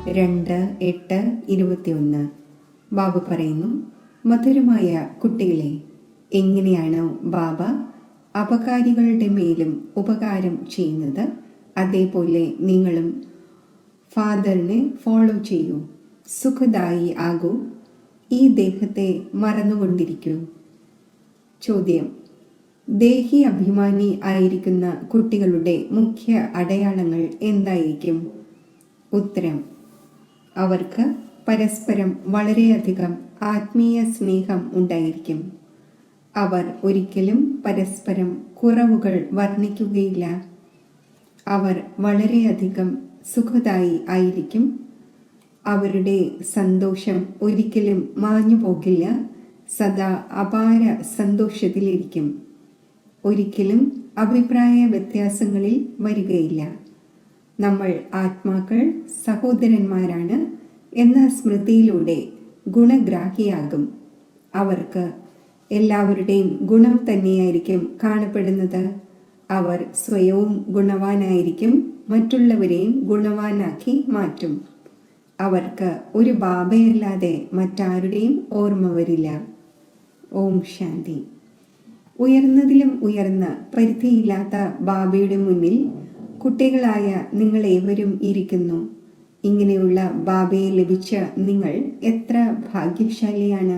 2:8-21. ബാബു പറയുന്നു, മധുരമായ കുട്ടികളെ, എങ്ങനെയാണോ ബാബ അപകാരികളുടെ മേലും ഉപകാരം ചെയ്യുന്നത്, അതേപോലെ നിങ്ങളും ഫാദറിനെ ഫോളോ ചെയ്യൂ. സുഖദായി ആകൂ. ഈ ദേഹത്തെ മറന്നുകൊണ്ടിരിക്കൂ. ചോദ്യം: ദേഹി അഭിമാനി ആയിരിക്കുന്ന കുട്ടികളുടെ മുഖ്യ അടയാളങ്ങൾ എന്തായിരിക്കും? ഉത്തരം: അവർക്ക് പരസ്പരം വളരെയധികം ആത്മീയ സ്നേഹം ഉണ്ടായിരിക്കും. അവർ ഒരിക്കലും പരസ്പരം കുറവുകൾ വർണ്ണിക്കുകയില്ല. അവർ വളരെയധികം സുഖദായി ആയിരിക്കും. അവരുടെ സന്തോഷം ഒരിക്കലും മാഞ്ഞു പോകില്ല. സദാ അപാര സന്തോഷത്തിലിരിക്കും. ഒരിക്കലും അഭിപ്രായ വ്യത്യാസങ്ങളിൽ വരികയില്ല. നമ്മൾ ആത്മാക്കൾ സഹോദരന്മാരാണ് എന്ന സ്മൃതിയിലൂടെ ഗുണഗ്രാഹിയാകും. അവർക്ക് എല്ലാവരുടെയും ഗുണം തന്നെയായിരിക്കും കാണപ്പെടുന്നത്. അവർ സ്വയവും ഗുണവാനായിരിക്കും, മറ്റുള്ളവരെയും ഗുണവാനാക്കി മാറ്റും. അവർക്ക് ഒരു ബാബയല്ലാതെ മറ്റാരുടെയും ഓർമ്മ വരില്ല. ഓം ശാന്തി. ഉയർന്നതിലും ഉയർന്ന പരിധിയില്ലാത്ത ബാബയുടെ മുന്നിൽ കുട്ടികളായ നിങ്ങളേവരും ഇരിക്കുന്നു. ഇങ്ങനെയുള്ള ബാബയെ ലഭിച്ച നിങ്ങൾ എത്ര ഭാഗ്യശാലിയാണ്.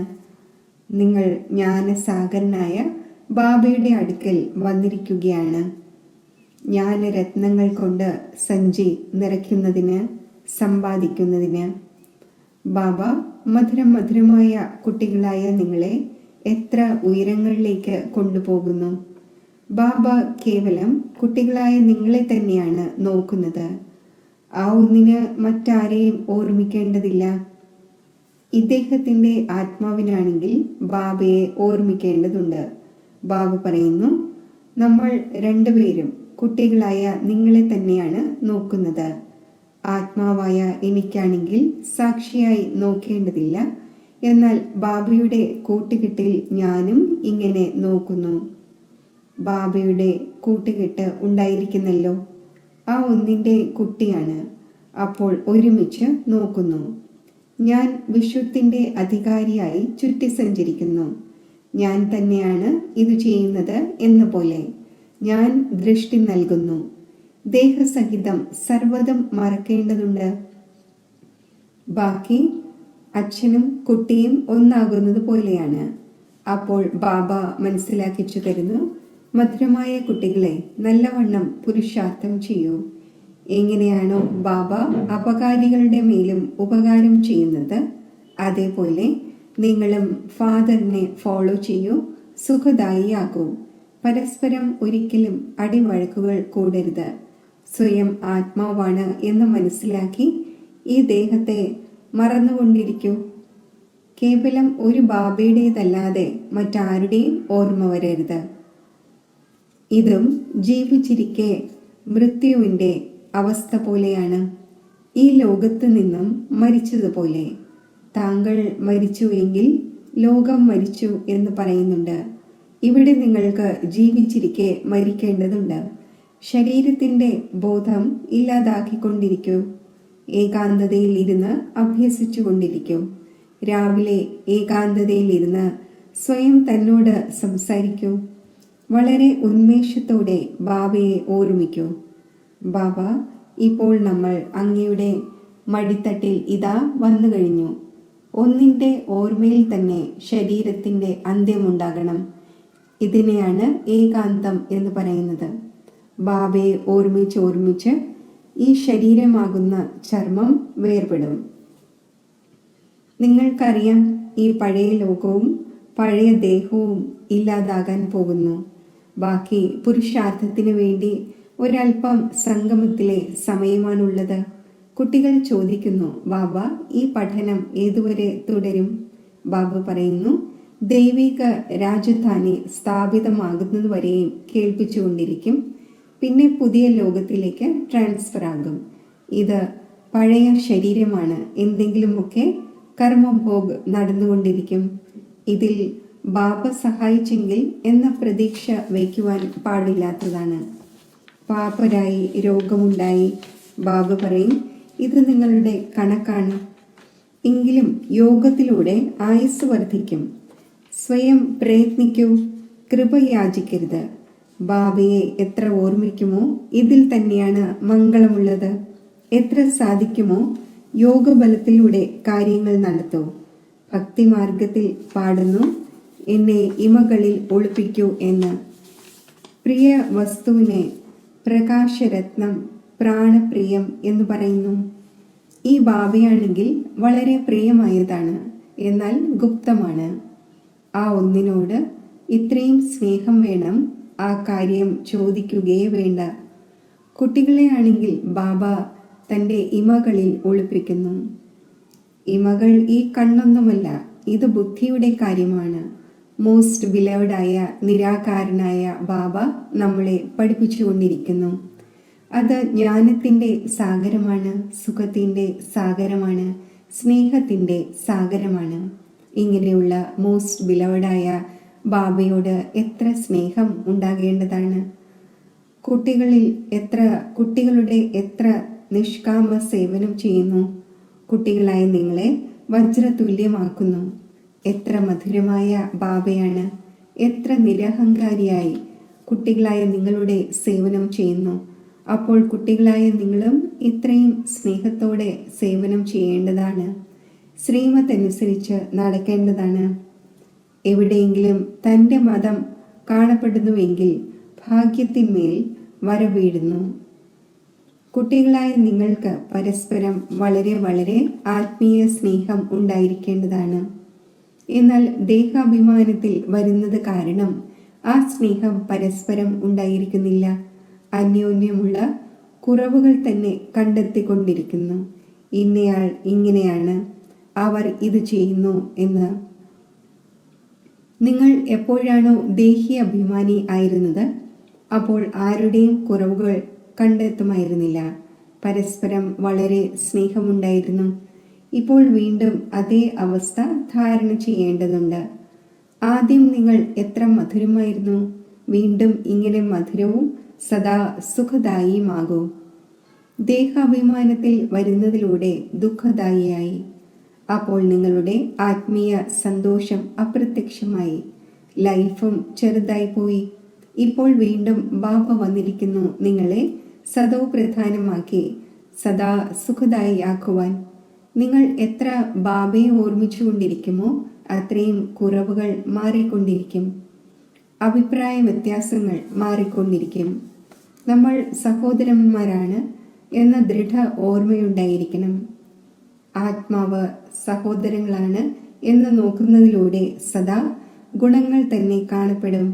നിങ്ങൾ ജ്ഞാനസാഗരനായ ബാബയുടെ അടുക്കൽ വന്നിരിക്കുകയാണ്. ജ്ഞാനരത്നങ്ങൾ കൊണ്ട് സഞ്ചി നിറയ്ക്കുന്നതിന്, സമ്പാദിക്കുന്നതിന്. ബാബ മധുരമായ കുട്ടികളായ നിങ്ങളെ എത്ര ഉയരങ്ങളിലേക്ക് കൊണ്ടുപോകുന്നു. ബാബ കേവലം കുട്ടികളായ നിങ്ങളെ തന്നെയാണ് നോക്കുന്നത്. ആ ഒന്നിന് മറ്റാരെയും ഓർമ്മിക്കേണ്ടതില്ല. ഇദ്ദേഹത്തിൻ്റെ ആത്മാവിനാണെങ്കിൽ ബാബയെ ഓർമ്മിക്കേണ്ടതുണ്ട്. ബാബ പറയുന്നു, നമ്മൾ രണ്ടുപേരും കുട്ടികളായ നിങ്ങളെ തന്നെയാണ് നോക്കുന്നത്. ആത്മാവായ എനിക്കാണെങ്കിൽ സാക്ഷിയായി നോക്കേണ്ടതില്ല. എന്നാൽ ബാബയുടെ കൂട്ടുകെട്ടിൽ ഞാനും ഇങ്ങനെ നോക്കുന്നു. ബാബയുടെ കൂട്ടുകെട്ട് ഉണ്ടായിരിക്കുന്നല്ലോ, ആ ഒന്നിൻ്റെ കുട്ടിയാണ്. അപ്പോൾ ഒരുമിച്ച് നോക്കുന്നു. ഞാൻ വിശ്വത്തിൻ്റെ അധികാരിയായി ചുറ്റി സഞ്ചരിക്കുന്നു. ഞാൻ തന്നെയാണ് ഇത് ചെയ്യുന്നത് എന്ന പോലെ ഞാൻ ദൃഷ്ടി നൽകുന്നു. ദേഹസഹിതം സർവ്വതും മറക്കേണ്ടതുണ്ട്. ബാക്കി അച്ഛനും കുട്ടിയും ഒന്നാകുന്നത് പോലെയാണ്. അപ്പോൾ ബാബ മനസ്സിലാക്കിച്ചു തരുന്നു, മധുരമായ കുട്ടികളെ, നല്ലവണ്ണം പുരുഷാർത്ഥം ചെയ്യൂ. എങ്ങനെയാണോ ബാബ അപകാരികളുടെ മേലും ഉപകാരം ചെയ്യുന്നത്, അതേപോലെ നിങ്ങളും ഫാദറിനെ ഫോളോ ചെയ്യൂ. സുഖദായി ആകൂ. പരസ്പരം ഒരിക്കലും അടിവഴക്കുകൾ കൂടരുത്. സ്വയം ആത്മാവാണ് എന്ന് മനസ്സിലാക്കി ഈ ദേഹത്തെ മറന്നുകൊണ്ടിരിക്കൂ. കേവലം ഒരു ബാബയുടേതല്ലാതെ മറ്റാരുടെയും ഓർമ്മ വരരുത്. ഇതും ജീവിച്ചിരിക്കെ മൃത്യുവിൻ്റെ അവസ്ഥ പോലെയാണ്. ഈ ലോകത്ത് നിന്നും മരിച്ചതുപോലെ. താങ്കൾ മരിച്ചു എങ്കിൽ ലോകം മരിച്ചു എന്ന് പറയുന്നുണ്ട്. ഇവിടെ നിങ്ങൾക്ക് ജീവിച്ചിരിക്കെ മരിക്കേണ്ടതുണ്ട്. ശരീരത്തിൻ്റെ ബോധം ഇല്ലാതാക്കിക്കൊണ്ടിരിക്കൂ. ഏകാന്തതയിൽ ഇരുന്ന് അഭ്യസിച്ചു കൊണ്ടിരിക്കൂ. രാവിലെ ഏകാന്തതയിൽ ഇരുന്ന് സ്വയം തന്നോട് സംസാരിക്കൂ. വളരെ ഉന്മേഷത്തോടെ ബാബയെ ഓർമ്മിക്കൂ. ബാബ, ഇപ്പോൾ നമ്മൾ അങ്ങയുടെ മടിത്തട്ടിൽ ഇതാ വന്നു കഴിഞ്ഞു. ഒന്നിൻ്റെ ഓർമ്മയിൽ തന്നെ ശരീരത്തിൻ്റെ അന്ത്യമുണ്ടാകണം. ഇതിനെയാണ് ഏകാന്തം എന്ന് പറയുന്നത്. ബാബയെ ഓർമ്മിച്ച് ഈ ശരീരമാകുന്ന ചർമ്മം വേർപെടും. നിങ്ങൾക്കറിയാം, ഈ പഴയ ലോകവും പഴയ ദേഹവും ഇല്ലാതാകാൻ പോകുന്നു. ബാക്കി പുരുഷാർത്ഥത്തിന് വേണ്ടി ഒരൽപ്പം സംഗമത്തിലെ സമയമാണുള്ളത്. കുട്ടികൾ ചോദിക്കുന്നു, ബാബ, ഈ പഠനം ഏതുവരെ തുടരും? ബാബ പറയുന്നു, ദൈവിക രാജധാനി സ്ഥാപിതമാകുന്നതുവരെയും കേൾപ്പിച്ചുകൊണ്ടിരിക്കും. പിന്നെ പുതിയ ലോകത്തിലേക്ക് ട്രാൻസ്ഫർ ആകും. ഇത് പഴയ ശരീരമാണ്. എന്തെങ്കിലുമൊക്കെ കർമ്മഭോഗ് നടന്നുകൊണ്ടിരിക്കും. ഇതിൽ ബാബ സഹായിച്ചെങ്കിൽ എന്ന പ്രതീക്ഷ വയ്ക്കുവാൻ പാടില്ലാത്തതാണ്. പാപ്പരായി രോഗമുണ്ടായി. ബാബ പറയും, ഇത് നിങ്ങളുടെ കണക്കാണ്. എങ്കിലും യോഗത്തിലൂടെ ആയുസ് വർദ്ധിക്കും. സ്വയം പ്രയത്നിക്കൂ, കൃപ യാചിക്കരുത്. ബാബയെ എത്ര ഓർമ്മിക്കുമോ ഇതിൽ തന്നെയാണ് മംഗളമുള്ളത്. എത്ര സാധിക്കുമോ യോഗബലത്തിലൂടെ കാര്യങ്ങൾ നടത്തൂ. ഭക്തിമാർഗത്തിൽ പാടുന്നു, എന്നെ ഇമകളിൽ ഒളിപ്പിക്കൂ എന്ന്. പ്രിയ വസ്തുവിനെ പ്രകാശരത്നം, പ്രാണപ്രിയം എന്ന് പറയുന്നു. ഈ ബാബയാണെങ്കിൽ വളരെ പ്രിയമായതാണ്, എന്നാൽ ഗുപ്തമാണ്. ആ ഒന്നിനോട് ഇത്രയും സ്നേഹം വേണം, ആ കാര്യം ചോദിക്കുകയേ വേണ്ട. കുട്ടികളെ ആണെങ്കിൽ ബാബ തൻ്റെ ഇമകളിൽ ഒളിപ്പിക്കുന്നു. ഇമകൾ ഈ കണ്ണൊന്നുമല്ല, ഇത് ബുദ്ധിയുടെ കാര്യമാണ്. മോസ്റ്റ് ബിലവഡായ നിരാകാരനായ ബാബ നമ്മളെ പഠിപ്പിച്ചുകൊണ്ടിരിക്കുന്നു. അത് ജ്ഞാനത്തിൻ്റെ സാഗരമാണ്, സുഖത്തിൻ്റെ സാഗരമാണ്, സ്നേഹത്തിൻ്റെ സാഗരമാണ്. ഇങ്ങനെയുള്ള മോസ്റ്റ് ബിലവഡായ ബാബയോട് എത്ര സ്നേഹം ഉണ്ടാകേണ്ടതാണ്. കുട്ടികളുടെ എത്ര നിഷ്കാമ സേവനം ചെയ്യുന്നു. കുട്ടികളായ നിങ്ങളെ വജ്രതുല്യമാക്കുന്നു. എത്ര മധുരമായ ബാബയാണ്. എത്ര നിരഹങ്കാരിയായി കുട്ടികളായ നിങ്ങളുടെ സേവനം ചെയ്യുന്നു. അപ്പോൾ കുട്ടികളായ നിങ്ങളും ഇത്രയും സ്നേഹത്തോടെ സേവനം ചെയ്യേണ്ടതാണ്. ശ്രീമത്ത് അനുസരിച്ച് നടക്കേണ്ടതാണ്. എവിടെയെങ്കിലും തൻ്റെ മതം കാണപ്പെടുന്നുവെങ്കിൽ ഭാഗ്യത്തിന്മേൽ വര വീഴുന്നു. കുട്ടികളായ നിങ്ങൾക്ക് പരസ്പരം വളരെ വളരെ ആത്മീയ സ്നേഹം ഉണ്ടായിരിക്കേണ്ടതാണ്. എന്നാൽ ദേഹാഭിമാനത്തിൽ വരുന്നത് കാരണം ആ സ്നേഹം പരസ്പരം ഉണ്ടായിരിക്കുന്നില്ല. അന്യോന്യമുള്ള കുറവുകൾ തന്നെ കണ്ടെത്തിക്കൊണ്ടിരിക്കുന്നു. ഇന്നയാൾ ഇങ്ങനെയാണ്, അവർ ഇത് ചെയ്യുന്നു എന്ന്. നിങ്ങൾ എപ്പോഴാണോ ദേഹി അഭിമാനി ആയിരുന്നത്, അപ്പോൾ ആരുടെയും കുറവുകൾ കണ്ടെത്തുമായിരുന്നില്ല. പരസ്പരം വളരെ സ്നേഹമുണ്ടായിരുന്നു. ഇപ്പോൾ വീണ്ടും അതേ അവസ്ഥ ധാരണ ചെയ്യേണ്ടതുണ്ട്. ആദ്യം നിങ്ങൾ എത്ര മധുരമായിരുന്നു, വീണ്ടും ഇങ്ങനെ മധുരവും സദാ സുഖദായിയുമാകൂ. ദേഹാഭിമാനത്തിൽ വരുന്നതിലൂടെ ദുഃഖദായിയായി. അപ്പോൾ നിങ്ങളുടെ ആത്മീയ സന്തോഷം അപ്രത്യക്ഷമായി. ലൈഫും ചെറുതായി പോയി. ഇപ്പോൾ വീണ്ടും ബാബ വന്നിരിക്കുന്നു നിങ്ങളെ സദോ പ്രധാനമാക്കി സദാ സുഖദായി ആക്കുവാൻ. നിങ്ങൾ എത്ര ബാബയെ ഓർമ്മിച്ചുകൊണ്ടിരിക്കുമോ അത്രയും കുറവുകൾ മാറിക്കൊണ്ടിരിക്കും. അഭിപ്രായ വ്യത്യാസങ്ങൾ മാറിക്കൊണ്ടിരിക്കും. നമ്മൾ സഹോദരന്മാരാണ് എന്ന ദൃഢ ഓർമ്മയുണ്ടായിരിക്കണം. ആത്മാവ് സഹോദരങ്ങളാണ് എന്ന് നോക്കുന്നതിലൂടെ സദാ ഗുണങ്ങൾ തന്നെ കാണപ്പെടും.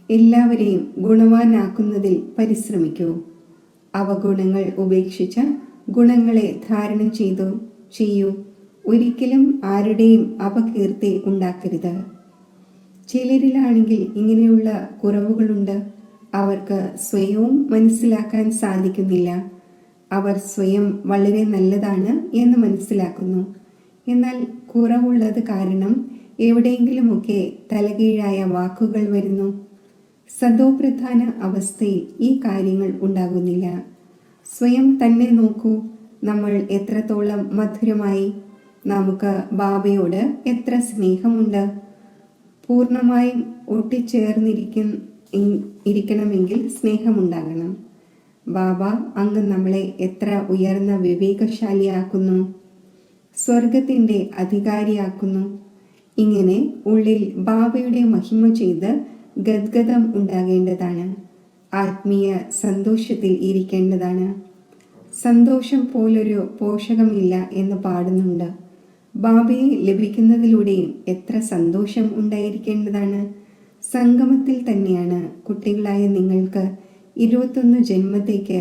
എല്ലാവരെയും ഗുണവാനാക്കുന്നതിൽ പരിശ്രമിക്കൂ. അവഗുണങ്ങൾ ഉപേക്ഷിച്ച് ഗുണങ്ങളെ ധാരണം ചെയ്യൂ. ഒരിക്കലും ആരുടെയും അപകീർത്തി ഉണ്ടാക്കരുത്. ചിലരിലാണെങ്കിൽ ഇങ്ങനെയുള്ള കുറവുകളുണ്ട്. അവർക്ക് സ്വയവും മനസ്സിലാക്കാൻ സാധിക്കുന്നില്ല. അവർ സ്വയം വളരെ നല്ലതാണ് എന്ന് മനസ്സിലാക്കുന്നു. എന്നാൽ കുറവുള്ളത് കാരണം എവിടെയെങ്കിലുമൊക്കെ തലകീഴായ വാക്കുകൾ വരുന്നു. സദോപ്രധാന അവസ്ഥയിൽ ഈ കാര്യങ്ങൾ ഉണ്ടാകുന്നില്ല. സ്വയം തന്നെ നോക്കൂ. നമ്മൾ എത്രത്തോളം മധുരമായി. നമുക്ക് ബാബയോട് എത്ര സ്നേഹമുണ്ട്. പൂർണ്ണമായും ഒട്ടിച്ചേർന്നിരിക്കണമെങ്കിൽ സ്നേഹമുണ്ടാകണം. ബാബ അങ്ങ് നമ്മളെ എത്ര ഉയർന്ന വിവേകശാലിയാക്കുന്നു, സ്വർഗത്തിൻ്റെ അധികാരിയാക്കുന്നു. ഇങ്ങനെ ഉള്ളിൽ ബാബയുടെ മഹിമ ചെയ്ത് ഗദ്ഗതം ഉണ്ടാകേണ്ടതാണ്. ആത്മീയ സന്തോഷത്തിൽ ഇരിക്കേണ്ടതാണ്. സന്തോഷം പോലൊരു പോഷകമില്ല എന്ന് പാടുന്നുണ്ട്. ബാബയെ ലഭിക്കുന്നതിലൂടെയും എത്ര സന്തോഷം ഉണ്ടായിരിക്കേണ്ടതാണ്. സംഗമത്തിൽ തന്നെയാണ് കുട്ടികളായ നിങ്ങൾക്ക് 21 ജന്മത്തേക്ക്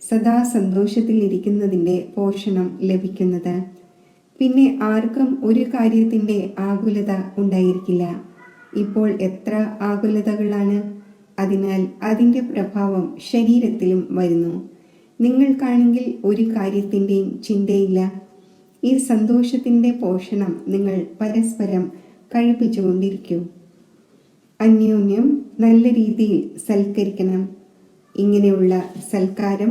സദാ സന്തോഷത്തിൽ ഇരിക്കുന്നതിൻ്റെ പോഷണം ലഭിക്കുന്നത്. പിന്നെ ആർക്കും ഒരു കാര്യത്തിൻ്റെ ആകുലത ഉണ്ടായിരിക്കില്ല. ഇപ്പോൾ എത്ര ആകുലതകളാണ്. അതിനാൽ അതിൻ്റെ പ്രഭാവം ശരീരത്തിലും വരുന്നു. നിങ്ങൾക്കാണെങ്കിൽ ഒരു കാര്യത്തിൻ്റെയും ചിന്തയില്ല. ഈ സന്തോഷത്തിൻ്റെ പോഷണം നിങ്ങൾ പരസ്പരം കഴിപ്പിച്ചുകൊണ്ടിരിക്കൂ. അന്യോന്യം നല്ല രീതിയിൽ സൽക്കരിക്കണം. ഇങ്ങനെയുള്ള സൽക്കാരം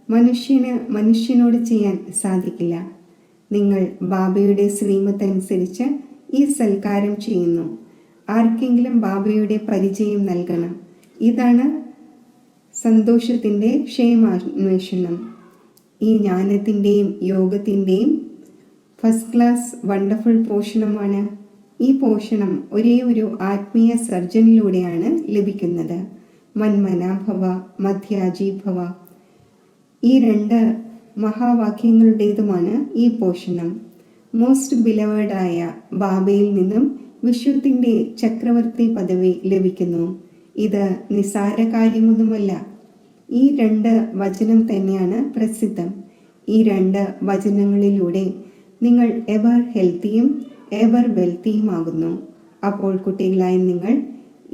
മനുഷ്യനോട് ചെയ്യാൻ സാധിക്കില്ല. നിങ്ങൾ ബാബയുടെ ശ്രീമത്തനുസരിച്ച് ഈ സൽക്കാരം ചെയ്യുന്നു. ആർക്കെങ്കിലും ബാബയുടെ പരിചയം നൽകണം. ഇതാണ് സന്തോഷത്തിൻ്റെ ക്ഷേമാന്വേഷണം. ഈ ജ്ഞാനത്തിൻ്റെയും യോഗത്തിൻ്റെയും ഫസ്റ്റ് ക്ലാസ് വണ്ടർഫുൾ പോഷണമാണ്. ഈ പോഷണം ഒരേ ഒരു ആത്മീയ സർജനിലൂടെയാണ് ലഭിക്കുന്നത്. മന്മനാഭവ മധ്യാജീഭവ, ഈ 2 മഹാവാക്യങ്ങളുടേതുമാണ് ഈ പോഷണം. മോസ്റ്റ് ബിലവേഡായ ബാബയിൽ നിന്നും വിശ്വത്തിൻ്റെ ചക്രവർത്തി പദവി ലഭിക്കുന്നു. ഇത് നിസ്സാര കാര്യമൊന്നുമല്ല. ഈ 2 വചനം തന്നെയാണ് പ്രസിദ്ധം. ഈ 2 വചനങ്ങളിലൂടെ നിങ്ങൾ എവർ ഹെൽത്തിയും എവർ വെൽത്തിയുമാകുന്നു. അപ്പോൾ കുട്ടികളായ നിങ്ങൾ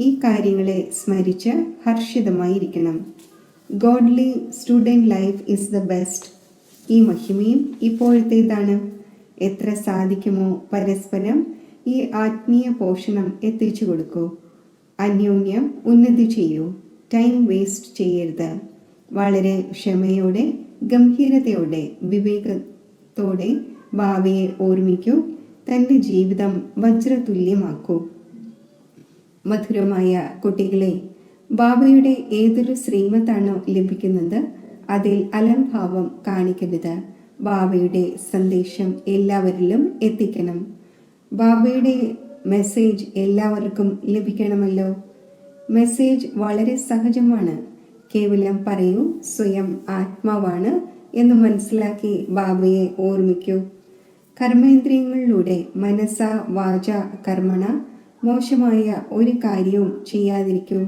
ഈ കാര്യങ്ങളെ സ്മരിച്ച് ഹർഷിതമായിരിക്കണം. Godly student life is the best. ഈ മഹിമയും ഇപ്പോഴത്തേതാണ്. എത്ര സാധിക്കുമോ പരസ്പരം ഈ ആത്മീയ പോഷണം എത്തിച്ചു കൊടുക്കൂ. അന്യോന്യം ഉന്നതി ചെയ്യൂ. ടൈം വേസ്റ്റ് ചെയ്യരുത്. വളരെ ക്ഷമയോടെ, ഗംഭീരതയോടെ, വിവേകത്തോടെ ഭാവിയെ ഓർമ്മിക്കൂ. തൻ്റെ ജീവിതം വജ്രതുല്യമാക്കൂ. മധുരമായ കുട്ടികളെ, ബാബയുടെ ഏതൊരു ശ്രീമത്താണോ ലഭിക്കുന്നത് അതിൽ അലംഭാവം കാണിക്കരുത്. ബാബയുടെ സന്ദേശം എല്ലാവരിലും എത്തിക്കണം. ബാബയുടെ മെസ്സേജ് എല്ലാവർക്കും ലഭിക്കണമല്ലോ. മെസ്സേജ് വളരെ സഹജമാണ്. കേവലം പറയൂ, സ്വയം ആത്മാവാണ് എന്ന് മനസ്സിലാക്കി ബാബയെ ഓർമ്മിക്കൂ. കർമ്മേന്ദ്രിയങ്ങളിലൂടെ മനസ്സ വാച കർമ്മണ മോശമായ ഒരു കാര്യവും ചെയ്യാതിരിക്കൂ.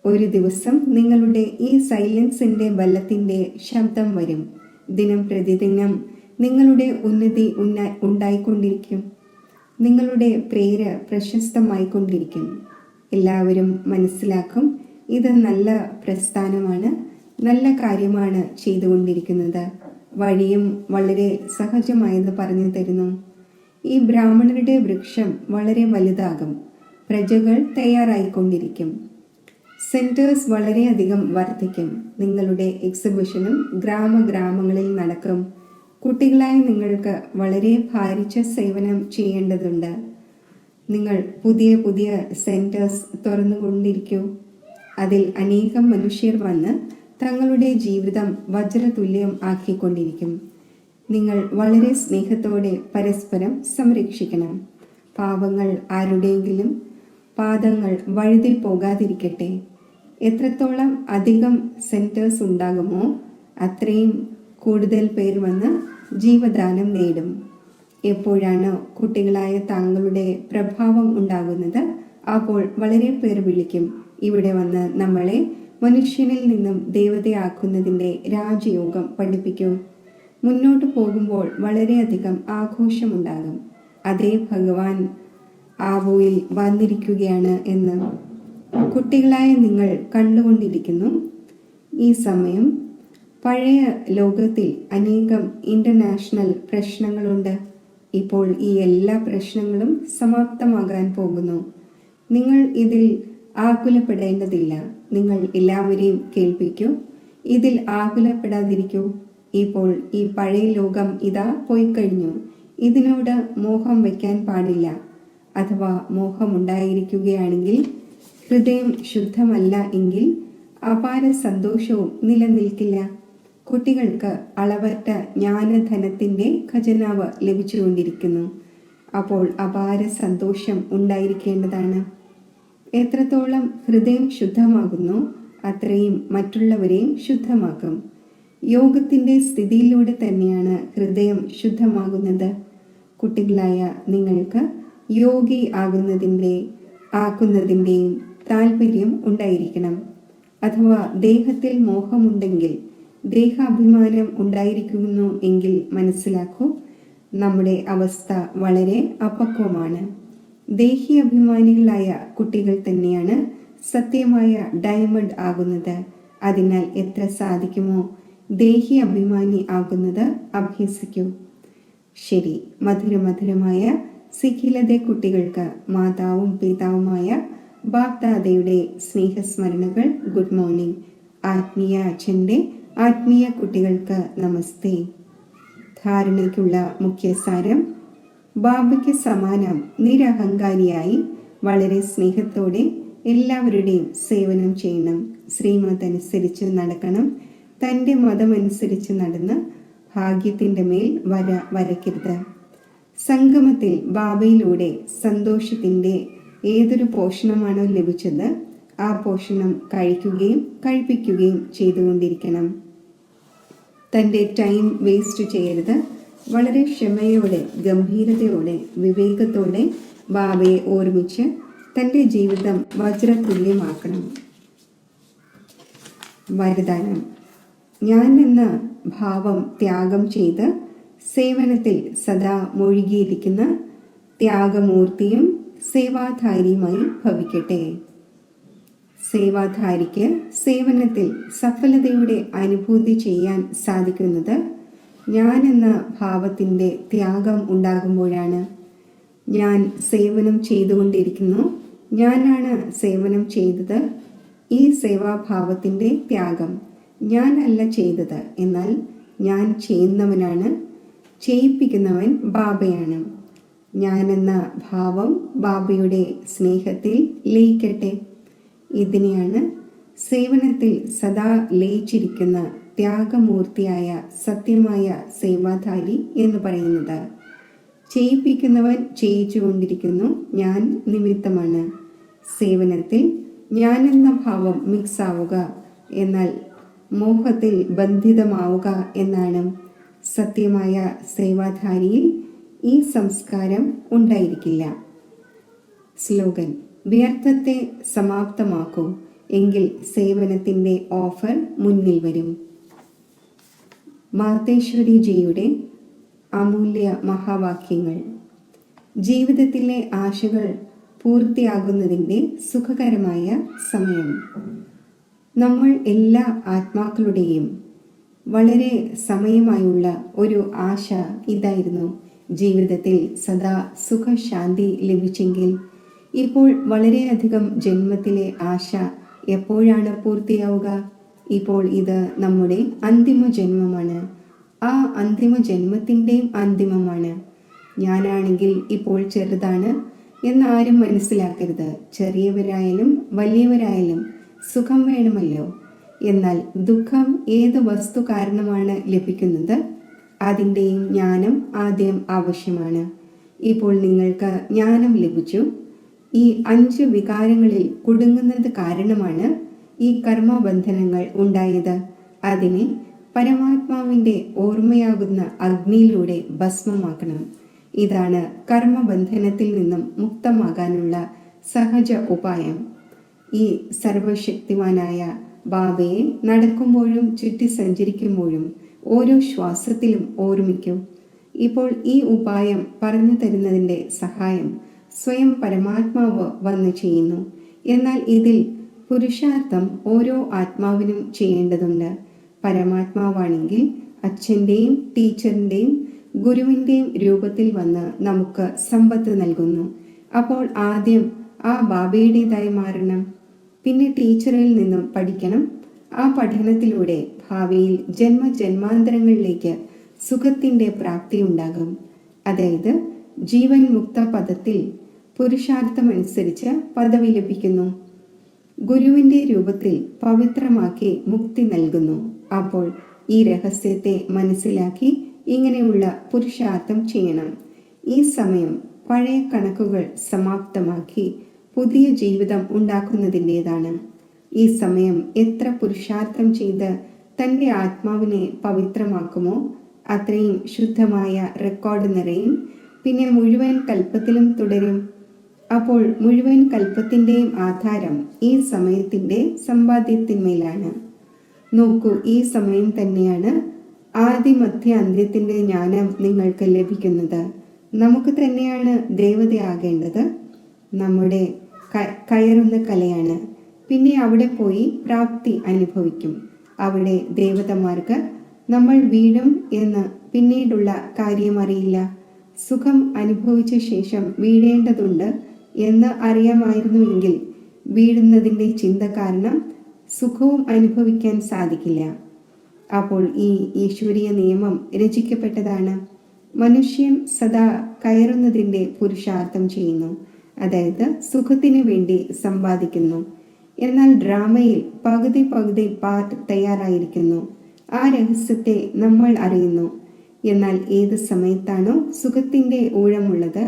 ഒരു ദിവസം നിങ്ങളുടെ ഈ സൈലൻസിൻ്റെ ബലത്തിൻ്റെ ശബ്ദം വരും. ദിനം പ്രതിദിനം നിങ്ങളുടെ ഉന്നതി ഉണ്ടായിക്കൊണ്ടിരിക്കും. നിങ്ങളുടെ പേര് പ്രശസ്തമായിക്കൊണ്ടിരിക്കും. എല്ലാവരും മനസ്സിലാക്കും, ഇത് നല്ല പ്രസ്ഥാനമാണ്, നല്ല കാര്യമാണ് ചെയ്തുകൊണ്ടിരിക്കുന്നത്. വഴിയും വളരെ സഹജമായെന്ന് പറഞ്ഞു തരുന്നു. ഈ ബ്രാഹ്മണരുടെ വൃക്ഷം വളരെ വലുതാകും. പ്രജകൾ തയ്യാറായിക്കൊണ്ടിരിക്കും. സെൻറ്റേഴ്സ് വളരെയധികം വർദ്ധിക്കും. നിങ്ങളുടെ എക്സിബിഷനും ഗ്രാമങ്ങളിൽ നടക്കും. കുട്ടികളായ നിങ്ങൾക്ക് വളരെ ഭാരിച്ച സേവനം ചെയ്യേണ്ടതുണ്ട്. നിങ്ങൾ പുതിയ പുതിയ സെൻറ്റേഴ്സ് തുറന്നുകൊണ്ടിരിക്കൂ. അതിൽ അനേകം മനുഷ്യർ വന്ന് തങ്ങളുടെ ജീവിതം വജ്രതുല്യം ആക്കിക്കൊണ്ടിരിക്കും. നിങ്ങൾ വളരെ സ്നേഹത്തോടെ പരസ്പരം സംരക്ഷിക്കണം. പാവങ്ങൾ ആരുടെയെങ്കിലും പാദങ്ങൾ വഴുതി പോകാതിരിക്കട്ടെ. എത്രത്തോളം അധികം സെൻറ്റേഴ്സ് ഉണ്ടാകുമോ അത്രയും കൂടുതൽ പേർ വന്ന് ജീവദാനം നേടും. എപ്പോഴാണ് കുട്ടികളായ താങ്കളുടെ പ്രഭാവം ഉണ്ടാകുന്നത് അപ്പോൾ വളരെ പേർ വിളിക്കും, ഇവിടെ വന്ന് നമ്മളെ മനുഷ്യനിൽ നിന്നും ദേവതയാക്കുന്നതിൻ്റെ രാജയോഗം പഠിപ്പിക്കും. മുന്നോട്ട് പോകുമ്പോൾ വളരെയധികം ആഘോഷമുണ്ടാകും. അതേ ഭഗവാൻ ആവോയിൽ വന്നിരിക്കുകയാണ് എന്ന് കുട്ടികളായ നിങ്ങൾ കണ്ടുകൊണ്ടിരിക്കുന്നു. ഈ സമയം പഴയ ലോകത്തിൽ അനേകം ഇൻ്റർനാഷണൽ പ്രശ്നങ്ങളുണ്ട്. ഇപ്പോൾ ഈ എല്ലാ പ്രശ്നങ്ങളും സമാപ്തമാകാൻ പോകുന്നു. നിങ്ങൾ ഇതിൽ ആകുലപ്പെടേണ്ടതില്ല. നിങ്ങൾ എല്ലാവരെയും കേൾപ്പിക്കൂ. ഇതിൽ ആകുലപ്പെടാതിരിക്കൂ. ഇപ്പോൾ ഈ പഴയ ലോകം ഇതാ പോയിക്കഴിഞ്ഞു. ഇതിനോട് മോഹം വയ്ക്കാൻ പാടില്ല. അഥവാ മോഹമുണ്ടായിരിക്കുകയാണെങ്കിൽ, ഹൃദയം ശുദ്ധമല്ല എങ്കിൽ അപാര സന്തോഷവും നിലനിൽക്കില്ല. കുട്ടികൾക്ക് അളവറ്റ ജ്ഞാനധനത്തിൻ്റെ ഖജനാവ് ലഭിച്ചുകൊണ്ടിരിക്കുന്നു. അപ്പോൾ അപാര സന്തോഷം ഉണ്ടായിരിക്കേണ്ടതാണ്. എത്രത്തോളം ഹൃദയം ശുദ്ധമാകുന്നു അത്രയും മറ്റുള്ളവരെയും ശുദ്ധമാക്കും. യോഗത്തിൻ്റെ സ്ഥിതിയിലൂടെ തന്നെയാണ് ഹൃദയം ശുദ്ധമാകുന്നത്. കുട്ടികളായ നിങ്ങൾക്ക് യോഗി ആക്കുന്നതിൻ്റെയും താല്പര്യം ഉണ്ടായിരിക്കണം. അഥവാ ദേഹത്തിൽ മോഹമുണ്ടെങ്കിൽ, ദേഹാഭിമാനം ഉണ്ടായിരിക്കുന്നു എങ്കിൽ മനസ്സിലാക്കൂ, നമ്മുടെ അവസ്ഥ വളരെ അപക്വമാണ്. ദേഹി അഭിമാനികളായ കുട്ടികൾ തന്നെയാണ് സത്യമായ ഡയമണ്ട് ആകുന്നത്. അതിനാൽ എത്ര സാധിക്കുമോ ദേഹി അഭിമാനി ആകുന്നത് അഭ്യസിക്കൂ. ശരി, മധുരമധുരമായ സിഖിലതെ കുട്ടികൾക്ക് മാതാവും പിതാവുമായ ബാപ്ദാദയുടെ സ്നേഹസ്മരണകൾ. Good morning. ആത്മീയ അച്ഛൻ്റെ ആത്മീയ കുട്ടികൾക്ക് നമസ്തേ. ധാരണയ്ക്കുള്ള മുഖ്യസാരം: ബാബയ്ക്ക് സമാനം നിരഹങ്കാരിയായി വളരെ സ്നേഹത്തോടെ എല്ലാവരുടെയും സേവനം ചെയ്യണം. ശ്രീമത് അനുസരിച്ച് നടക്കണം. തൻ്റെ മതമനുസരിച്ച് നടന്ന് ഭാഗ്യത്തിൻ്റെ മേൽ വര വരയ്ക്കരുത്. സംഗമത്തിൽ ബാബയിലൂടെ സന്തോഷത്തിൻ്റെ ഏതൊരു പോഷണമാണോ ലഭിച്ചത്, ആ പോഷണം കഴിക്കുകയും കഴിപ്പിക്കുകയും ചെയ്തുകൊണ്ടിരിക്കണം. തൻ്റെ ടൈം വേസ്റ്റ് ചെയ്യരുത്. വളരെ ക്ഷമയോടെ, ഗംഭീരതയോടെ, വിവേകത്തോടെ ബാബയെ ഓർമ്മിച്ച് തൻ്റെ ജീവിതം വജ്രതുല്യമാക്കണം. വരദാനം: ഞാൻ എന്ന ഭാവം ത്യാഗം ചെയ്ത് സേവനത്തിൽ സദാ മുഴുകിയിരിക്കുന്ന ത്യാഗമൂർത്തിയും സേവാധാരിയുമായി ഭവിക്കട്ടെ. സേവാധാരിക്ക് സേവനത്തിൽ സഫലതയുടെ അനുഭൂതി ചെയ്യാൻ സാധിക്കുന്നത് ഞാൻ എന്ന ഭാവത്തിൻ്റെ ത്യാഗം ഉണ്ടാകുമ്പോഴാണ്. ഞാൻ സേവനം ചെയ്തുകൊണ്ടിരിക്കുന്നു, ഞാനാണ് സേവനം ചെയ്തത്. ഈ സേവാഭാവത്തിൻ്റെ ത്യാഗം ഞാനല്ല ചെയ്തത്, എന്നാൽ ഞാൻ ചെയ്യുന്നവനാണ്. ചെയ്യിപ്പിക്കുന്നവൻ ബാബയാണ്. ഞാനെന്ന ഭാവം ബാബയുടെ സ്നേഹത്തിൽ ലയിക്കട്ടെ. ഇതിനെയാണ് സേവനത്തിൽ സദാ ലയിച്ചിരിക്കുന്ന ത്യാഗമൂർത്തിയായ സത്യമായ സേവാധാരി എന്ന് പറയുന്നത്. ചെയ്യിപ്പിക്കുന്നവൻ ചെയ്യിച്ചുകൊണ്ടിരിക്കുന്നു, ഞാൻ നിമിത്തമാണ്. സേവനത്തിൽ ഞാനെന്ന ഭാവം മിക്സ് ആവുക എന്നാൽ മോഹത്തിൽ ബന്ധിതമാവുക എന്നാണ്. സത്യമായ സേവാധാരിയിൽ ഈ സംസ്കാരം ഉണ്ടായിരിക്കില്ല. സ്ലോഗൻ: വ്യർത്ഥത്തെ സമാപ്തമാക്കൂ, എങ്കിൽ സേവനത്തിൻ്റെ ഓഫർ മുന്നിൽ വരും. മാതേശ്വരിജിയുടെ അമൂല്യ മഹാവാക്യങ്ങൾ. ജീവിതത്തിലെ ആശകൾ പൂർത്തിയാകുന്നതിൻ്റെ സുഖകരമായ സമയം. നമ്മൾ എല്ലാ ആത്മാക്കളുടെയും വളരെ സമയമായുള്ള ഒരു ആശ ഇതായിരുന്നു: ജീവിതത്തിൽ സദാ സുഖശാന്തി ലഭിച്ചെങ്കിൽ. ഇപ്പോൾ വളരെയധികം ജന്മത്തിലെ ആശ എപ്പോഴാണ് പൂർത്തിയാവുക? ഇപ്പോൾ ഇത് നമ്മുടെ അന്തിമ ജന്മമാണ്. ആ അന്തിമ ജന്മത്തിൻ്റെയും അന്തിമമാണ്. ഞാനാണെങ്കിൽ ഇപ്പോൾ ചെറുതാണ് എന്ന് ആരും മനസ്സിലാക്കരുത്. ചെറിയവരായാലും വലിയവരായാലും സുഖം വേണമല്ലോ. എന്നാൽ ദുഃഖം ഏത് വസ്തു കാരണമാണ് ലഭിക്കുന്നത്, അതിൻ്റെയും ജ്ഞാനം ആദ്യം ആവശ്യമാണ്. ഇപ്പോൾ നിങ്ങൾക്ക് ജ്ഞാനം ലഭിച്ചു. ഈ 5 വികാരങ്ങളിൽ കുടുങ്ങുന്നത് കാരണമാണ് ഈ കർമ്മബന്ധനങ്ങൾ ഉണ്ടായത്. അതിനെ പരമാത്മാവിൻ്റെ ഓർമ്മയാകുന്ന അഗ്നിയിലൂടെ ഭസ്മമാക്കണം. ഇതാണ് കർമ്മബന്ധനത്തിൽ നിന്നും മുക്തമാകാനുള്ള സഹജ ഉപായം. ഈ സർവശക്തിമാനായ ബാബയെ നടക്കുമ്പോഴും ചുറ്റി സഞ്ചരിക്കുമ്പോഴും ഓരോ ശ്വാസത്തിലും ഓർമ്മിക്കും. ഇപ്പോൾ ഈ ഉപായം പറഞ്ഞു തരുന്നതിൻ്റെ സഹായം സ്വയം പരമാത്മാവ് വന്ന് ചെയ്യുന്നു. എന്നാൽ ഇതിൽ പുരുഷാർത്ഥം ഓരോ ആത്മാവിനും ചെയ്യേണ്ടതുണ്ട്. പരമാത്മാവാണെങ്കിൽ അച്ഛൻ്റെയും ടീച്ചറിൻ്റെയും ഗുരുവിൻ്റെയും രൂപത്തിൽ വന്ന് നമുക്ക് സമ്പത്ത് നൽകുന്നു. അപ്പോൾ ആദ്യം ആ ബാബയുടേതായി മാറണം. പിന്നെ ടീച്ചറിൽ നിന്നും പഠിക്കണം. ആ പഠനത്തിലൂടെ ഭാവിയിൽ ജന്മജന്മാന്തരങ്ങളിലേക്ക് സുഖത്തിൻ്റെ പ്രാപ്തി ഉണ്ടാകും. അതായത് ജീവൻ മുക്ത പദത്തിൽ പുരുഷാർത്ഥമനുസരിച്ച് പദവി ലഭിക്കുന്നു. ഗുരുവിൻ്റെ രൂപത്തിൽ പവിത്രമാക്കി മുക്തി നൽകുന്നു. അപ്പോൾ ഈ രഹസ്യത്തെ മനസ്സിലാക്കി ഇങ്ങനെയുള്ള പുരുഷാർത്ഥം ചെയ്യണം. ഈ സമയം പഴയ കണക്കുകൾ സമാപ്തമാക്കി പുതിയ ജീവിതം ഉണ്ടാക്കുന്നതിൻ്റെതാണ്. ഈ സമയം എത്ര പുരുഷാർത്ഥം ചെയ്ത് തൻ്റെ ആത്മാവിനെ പവിത്രമാക്കുമോ അത്രയും ശുദ്ധമായ റെക്കോർഡ് നിറയും. പിന്നെ മുഴുവൻ കൽപ്പത്തിലും തുടരും. അപ്പോൾ മുഴുവൻ കൽപ്പത്തിൻ്റെയും ആധാരം ഈ സമയത്തിൻ്റെ സമ്പാദ്യത്തിന്മേലാണ്. നോക്കൂ, ഈ സമയം തന്നെയാണ് ആദിമധ്യ അന്ത്യത്തിൻ്റെ ജ്ഞാനം നിങ്ങൾക്ക് ലഭിക്കുന്നത്. നമുക്ക് തന്നെയാണ് ദേവതയാകേണ്ടത്. നമ്മുടെ കയറുന്ന കലയാണ്. പിന്നെ അവിടെ പോയി പ്രാപ്തി അനുഭവിക്കും. അവിടെ ദേവതമാർക്ക് നമ്മൾ വീഴും എന്ന് പിന്നീടുള്ള കാര്യം അറിയില്ല. സുഖം അനുഭവിച്ച ശേഷം വീഴേണ്ടതുണ്ട് എന്ന് അറിയാമായിരുന്നുവെങ്കിൽ വീഴുന്നതിൻ്റെ ചിന്ത കാരണം സുഖവും അനുഭവിക്കാൻ സാധിക്കില്ല. അപ്പോൾ ഈ ഈശ്വരീയ നിയമം രചിക്കപ്പെട്ടതാണ്. മനുഷ്യൻ സദാ കയറുന്നതിൻ്റെ പുരുഷാർത്ഥം ചെയ്യുന്നു, അതായത് സുഖത്തിനു വേണ്ടി സമ്പാദിക്കുന്നു. എന്നാൽ ഡ്രാമയിൽ പകുതി പാർട്ട് തയ്യാറായിരിക്കുന്നു. ആ രഹസ്യത്തെ നമ്മൾ അറിയുന്നു. എന്നാൽ ഏത് സമയത്താണോ സുഖത്തിൻ്റെ ഊഴമുള്ളത്,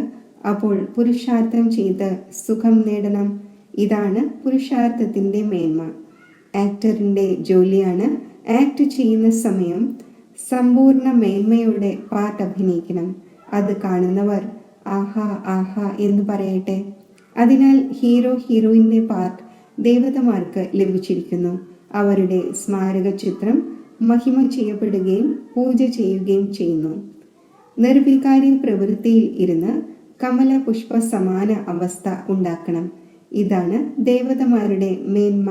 അപ്പോൾ പുരുഷാർത്ഥം ചെയ്ത് സുഖം നേടണം. ഇതാണ് പുരുഷാർത്ഥത്തിൻ്റെ മേന്മ. ആക്ടറിൻ്റെ ജോലിയാണ് ആക്ട് ചെയ്യുന്ന സമയം സമ്പൂർണ്ണ മേന്മയോടെ പാർട്ട് അഭിനയിക്കണം. അത് കാണുന്നവർ ആഹാ ആഹാ എന്ന് പറയട്ടെ. അതിനാൽ ഹീറോയിൻ്റെ പാർട്ട് ദേവതമാർക്ക് ലഭിച്ചിരിക്കുന്നു. അവരുടെ സ്മാരക ചിത്രം മഹിമ ചെയ്യപ്പെടുകയും പൂജ ചെയ്യുകയും ചെയ്യുന്നു. നിർവികാരി പ്രവൃത്തിയിൽ ഇരുന്ന് കമല പുഷ്പ സമാന അവസ്ഥ ഉണ്ടാക്കണം. ഇതാണ് ദേവതമാരുടെ മേന്മ.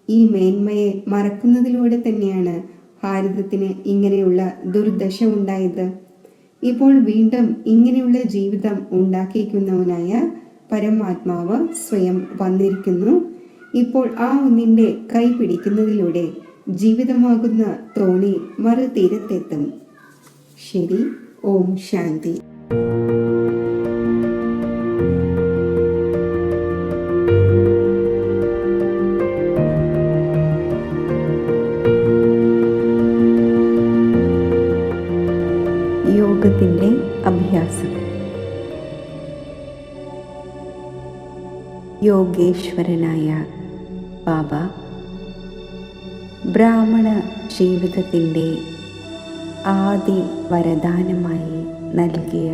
ഈ മേന്മയെ മറക്കുന്നതിലൂടെ തന്നെയാണ് ഭാരതത്തിന് ഇങ്ങനെയുള്ള ദുർദശ ഉണ്ടായത്. ഇപ്പോൾ വീണ്ടും ഇങ്ങനെയുള്ള ജീവിതം ഉണ്ടാക്കിക്കുന്നവനായ പരമാത്മാവ് സ്വയം വന്നിരിക്കുന്നു. ഇപ്പോൾ ആ ഒന്നിൻ്റെ കൈ പിടിക്കുന്നതിലൂടെ ജീവിതമാകുന്ന തോണി മറുതീരത്തെത്തും. ശരി. ഓം ശാന്തി. യോഗത്തിൻ്റെ അഭ്യാസം. യോഗേശ്വരനായ ബാബ ബ്രാഹ്മണ ജീവിതത്തിൻ്റെ ആദി വരദാനമായി നൽകിയ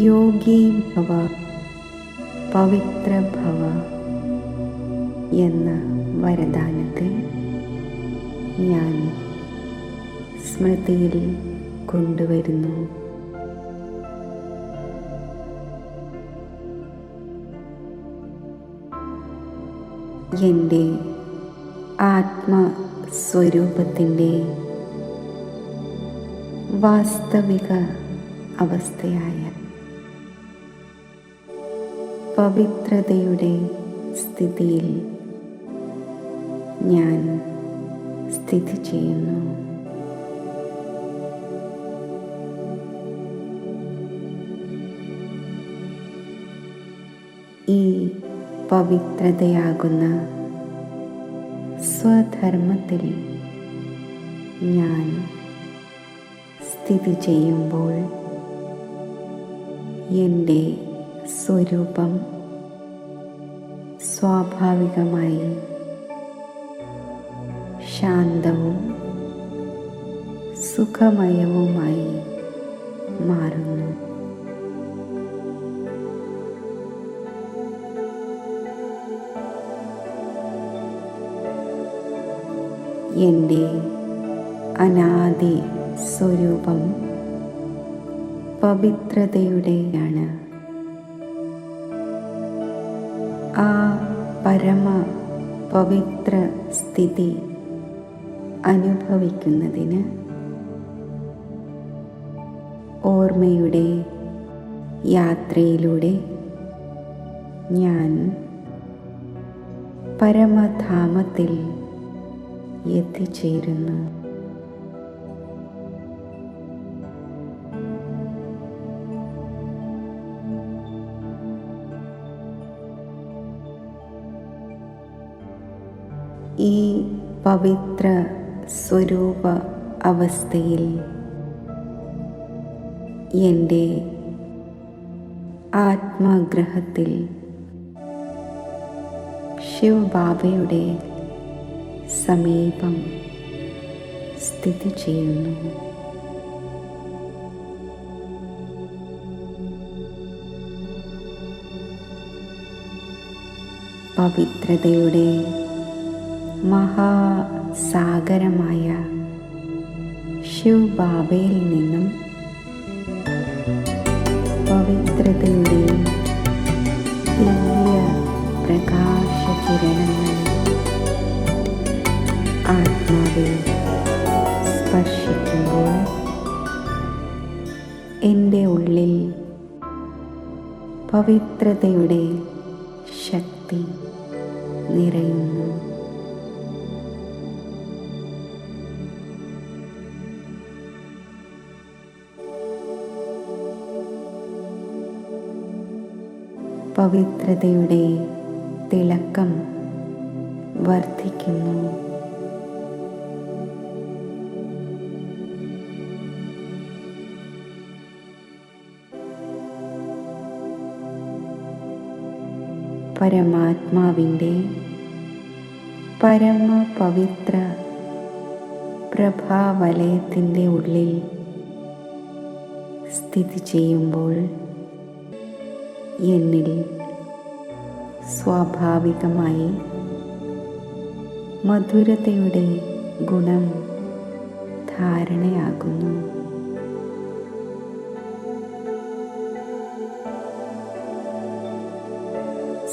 യോഗി ഭവ പവിത്ര ഭവ എന്ന വരദാനത്തെ ഞാൻ സ്മൃതിയിൽ കൊണ്ടുവരുന്നു. എൻ്റെ ആത്മസ്വരൂപത്തിൻ്റെ വാസ്തവിക അവസ്ഥയായ പവിത്രതയുടെ സ്ഥിതിയിൽ ഞാൻ സ്ഥിതി ചെയ്യുന്നു. ഈ പവിത്രതയാകുന്ന സ്വധർമ്മത്തിൽ ഞാൻ സ്ഥിതി ചെയ്യുമ്പോൾ എൻ്റെ സ്വരൂപം സ്വാഭാവികമായി ശാന്തവും സുഖമയവുമായി മാറുന്നു. എൻ്റെ അനാദി സ്വരൂപം പവിത്രതയുടെയാണ്. ആ പരമ പവിത്ര സ്ഥിതി അനുഭവിക്കുന്നതിന് ഓർമ്മയുടെ യാത്രയിലൂടെ ഞാൻ പരമധാമത്തിൽ എത്തിച്ചേരുന്നു. ഈ പവിത്ര സ്വരൂപ അവസ്ഥയിൽ എൻ്റെ ആത്മഗ്രഹത്തിൽ ശിവബാബയുടെ സമീപം സ്ഥിതി ചെയ്യുന്നു. പവിത്രതയുടെ മഹാസാഗരമായ ശിവബാബയിൽ നിന്നും പവിത്രതയുടെ ദിവ്യ പ്രകാശകിരണങ്ങൾ ആത്മാവിൽ സ്പർശിക്കുമ്പോൾ എൻ്റെ ഉള്ളിൽ പവിത്രതയുടെ ശക്തി നിറയുന്നു. പവിത്രതയുടെ തിളക്കം വർദ്ധിക്കുന്നു. പരമാത്മാവിൻ്റെ പരമപവിത്ര പ്രഭാവലയത്തിൻ്റെ ഉള്ളിൽ സ്ഥിതി ചെയ്യുമ്പോൾ എന്നിൽ സ്വാഭാവികമായി മധുരതയുടെ ഗുണം ധാരണയാകുന്നു.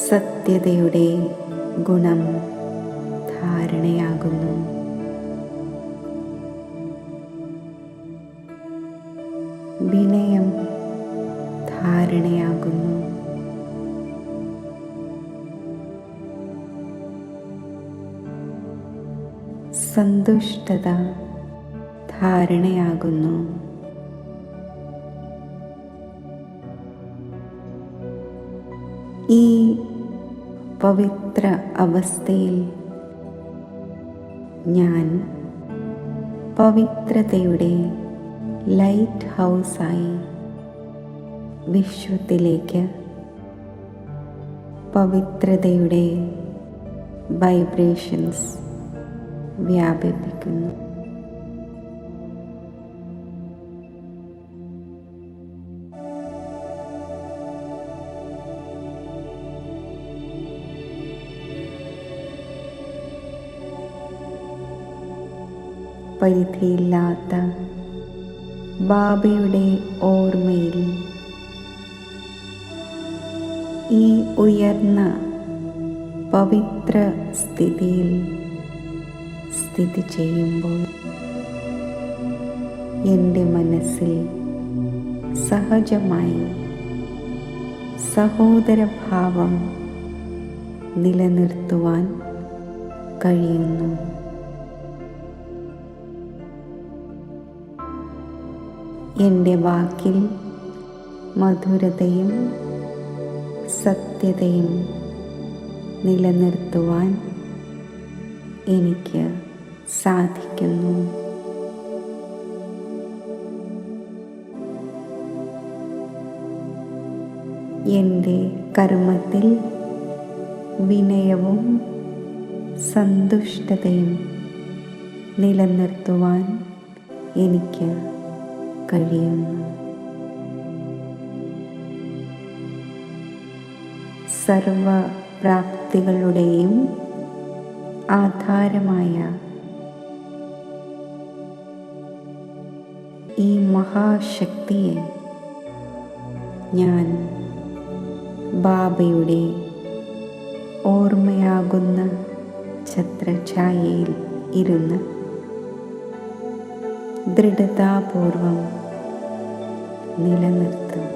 സത്യതയുടെ ഗുണം ധാരണയാകുന്നു. വിനയം ധാരണയാകുന്നു. സന്തുഷ്ടത ധാരണയാകുന്നു. ഈ പവിത്ര അവസ്ഥയിൽ ഞാൻ പവിത്രതയുടെ ലൈറ്റ് ഹൗസായി വിശ്വത്തിലേക്ക് പവിത്രതയുടെ വൈബ്രേഷൻസ് വ്യാപിപ്പിക്കുന്നു. പരിധിയില്ലാത്ത ബാബയുടെ ഓർമ്മയിൽ ഈ ഉയർന്ന പവിത്ര സ്ഥിതിയിൽ സ്ഥിതി ചെയ്യുമ്പോൾ എൻ്റെ മനസ്സിൽ സഹജമായി സഹോദരഭാവം നിലനിർത്തുവാൻ കഴിയുന്നു. എൻ്റെ വാക്കിൽ മധുരതയും സത്യതയും നിലനിർത്തുവാൻ എനിക്ക് സാധിക്കുന്നു. എൻ്റെ കർമ്മത്തിൽ വിനയവും സന്തുഷ്ടതയും നിലനിർത്തുവാൻ എനിക്ക് കഴിയുന്നു. സർവപ്രാപ്തികളുടെയും ആധാരമായ ഈ മഹാശക്തിയെ ഞാൻ ബാബയുടെ ഓർമ്മയാകുന്ന ഛത്രഛായയിൽ ഇരുന്ന് ദൃഢതാപൂർവം നിലനിർത്തും.